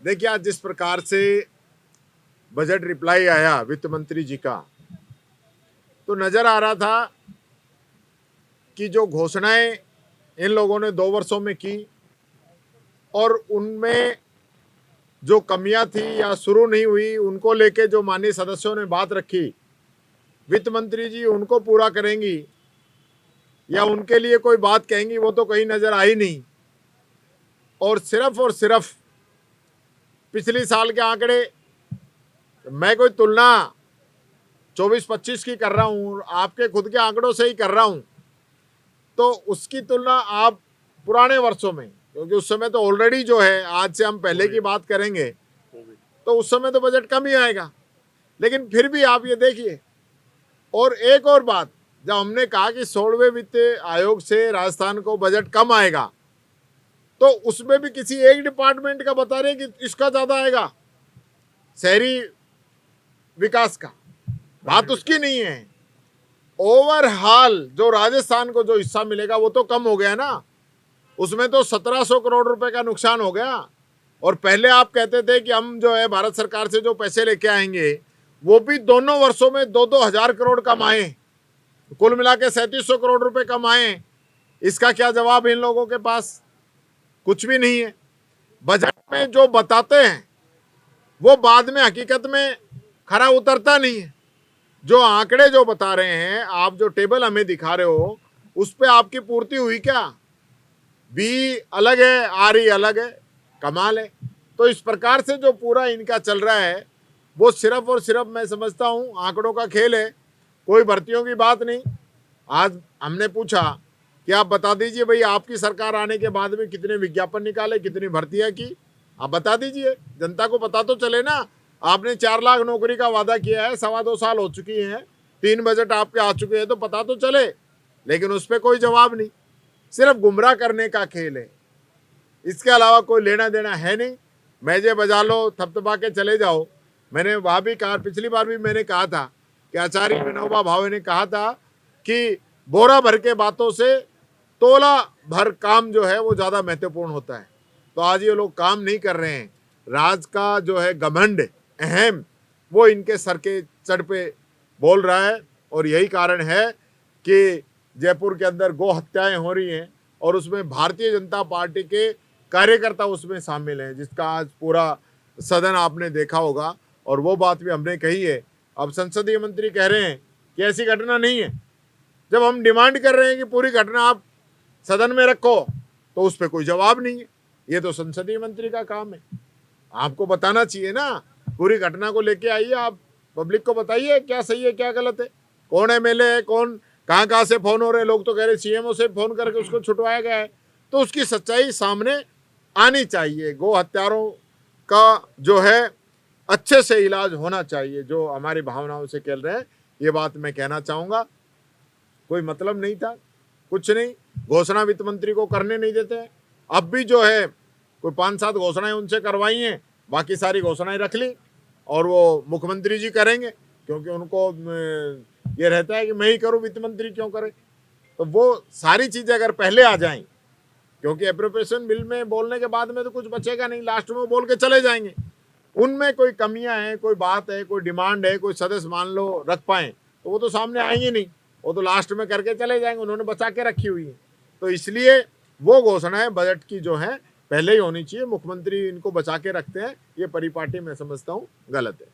देखिए, आज जिस प्रकार से बजट रिप्लाई आया वित्त मंत्री जी का, तो नजर आ रहा था कि जो घोषणाएं इन लोगों ने 2 वर्षों में की और उनमें जो कमियां थी या शुरू नहीं हुई, उनको लेके जो माननीय सदस्यों ने बात रखी, वित्त मंत्री जी उनको पूरा करेंगी या उनके लिए कोई बात कहेंगी, वो तो कहीं नजर आई नहीं। और सिर्फ पिछली साल के आंकड़े, मैं कोई तुलना 24-25 की कर रहा हूं, आपके खुद के आंकड़ों से ही कर रहा हूं, तो उसकी तुलना आप पुराने वर्षों में, क्योंकि उस समय तो ऑलरेडी जो है, आज से हम पहले की बात करेंगे तो उस समय तो बजट कम ही आएगा, लेकिन फिर भी आप ये देखिए। और एक और बात, जब हमने कहा कि 16वें वित्त आयोग से राजस्थान को बजट कम आएगा, तो उसमें भी किसी एक डिपार्टमेंट का बता रहे कि इसका ज्यादा आएगा, शहरी विकास का। बात उसकी नहीं है। ओवरऑल जो राजस्थान को जो हिस्सा मिलेगा वो तो कम हो गया ना, उसमें तो 1700 करोड़ रुपए का नुकसान हो गया। और पहले आप कहते थे कि हम जो है भारत सरकार से जो पैसे लेके आएंगे वो भी दोनों वर्षों में 2-2 हजार करोड़ कम आए, कुल मिला के 3700 करोड़ रुपए कम आए। इसका क्या जवाब इन लोगों के पास? कुछ भी नहीं है। बजट में जो बताते हैं वो बाद में हकीकत में खरा उतरता नहीं है। जो आंकड़े जो बता रहे हैं, आप जो टेबल हमें दिखा रहे हो, उस पर आपकी पूर्ति हुई क्या? बी अलग है, आर ही अलग है, कमाल है। तो इस प्रकार से जो पूरा इनका चल रहा है वो सिर्फ और सिर्फ मैं समझता हूं आंकड़ों का खेल है, कोई भर्तियों की बात नहीं। आज हमने पूछा कि आप बता दीजिए भाई, आपकी सरकार आने के बाद में कितने विज्ञापन निकाले, कितनी भर्तियां की, आप बता दीजिए, जनता को पता तो चले ना। आपने 4 लाख नौकरी का वादा किया है, 2.25 साल हो चुकी हैं, 3 बजट आपके आ चुके हैं, तो पता तो चले। लेकिन उस पर कोई जवाब नहीं, सिर्फ गुमराह करने का खेल है, इसके अलावा कोई लेना देना है नहीं। मैजे बजा लो, थपथपा के चले जाओ। मैंने वहां भी कहा, पिछली बार भी मैंने कहा था कि आचार्य विनोबा भावे ने कहा था कि बोरा भर के बातों से तोला भर काम जो है वो ज्यादा महत्वपूर्ण होता है। तो आज ये लोग काम नहीं कर रहे हैं। राज का जो है घमंड, अहम, वो इनके सर के चढ़ पे बोल रहा है। और यही कारण है कि जयपुर के अंदर गो हत्याएं हो रही हैं और उसमें भारतीय जनता पार्टी के कार्यकर्ता उसमें शामिल हैं, जिसका आज पूरा सदन आपने देखा होगा। और वो बात भी हमने कही है। अब संसदीय मंत्री कह रहे हैं कि ऐसी घटना नहीं है। जब हम डिमांड कर रहे हैं कि पूरी घटना आप सदन में रखो, तो उस पर कोई जवाब नहीं है। ये तो संसदीय मंत्री का काम है, आपको बताना चाहिए ना। पूरी घटना को लेके आइए, आप पब्लिक को बताइए क्या सही है क्या गलत है, कौन एमएलए है, कौन कहाँ से फोन हो रहे हैं। लोग तो कह रहे सीएमओ से फोन करके उसको छुटवाया गया है, तो उसकी सच्चाई सामने आनी चाहिए। गो हत्यारों का जो है अच्छे से इलाज होना चाहिए, जो हमारी भावनाओं से खेल रहे हैं। ये बात मैं कहना चाहूँगा। कोई मतलब नहीं था, कुछ नहीं। घोषणा वित्त मंत्री को करने नहीं देते हैं। अब भी जो है कोई 5-7 घोषणाएं उनसे करवाई हैं, बाकी सारी घोषणाएं रख ली और वो मुख्यमंत्री जी करेंगे, क्योंकि उनको ये रहता है कि मैं ही करूं, वित्त मंत्री क्यों करे। तो वो सारी चीजें अगर पहले आ जाएं, क्योंकि एप्रोप्रिएशन बिल में बोलने के बाद में तो कुछ बचेगा नहीं, लास्ट में वो बोल के चले जाएंगे। उनमें कोई कमियां हैं, कोई बात है, कोई डिमांड है, कोई सदस्य मान लो रख पाए, तो वो तो सामने आएंगे नहीं, वो तो लास्ट में करके चले जाएंगे। उन्होंने बचा के रखी हुई है। तो इसलिए वो घोषणाएं बजट की जो है पहले ही होनी चाहिए। मुख्यमंत्री इनको बचा के रखते हैं, ये परिपाटी मैं समझता हूँ गलत है।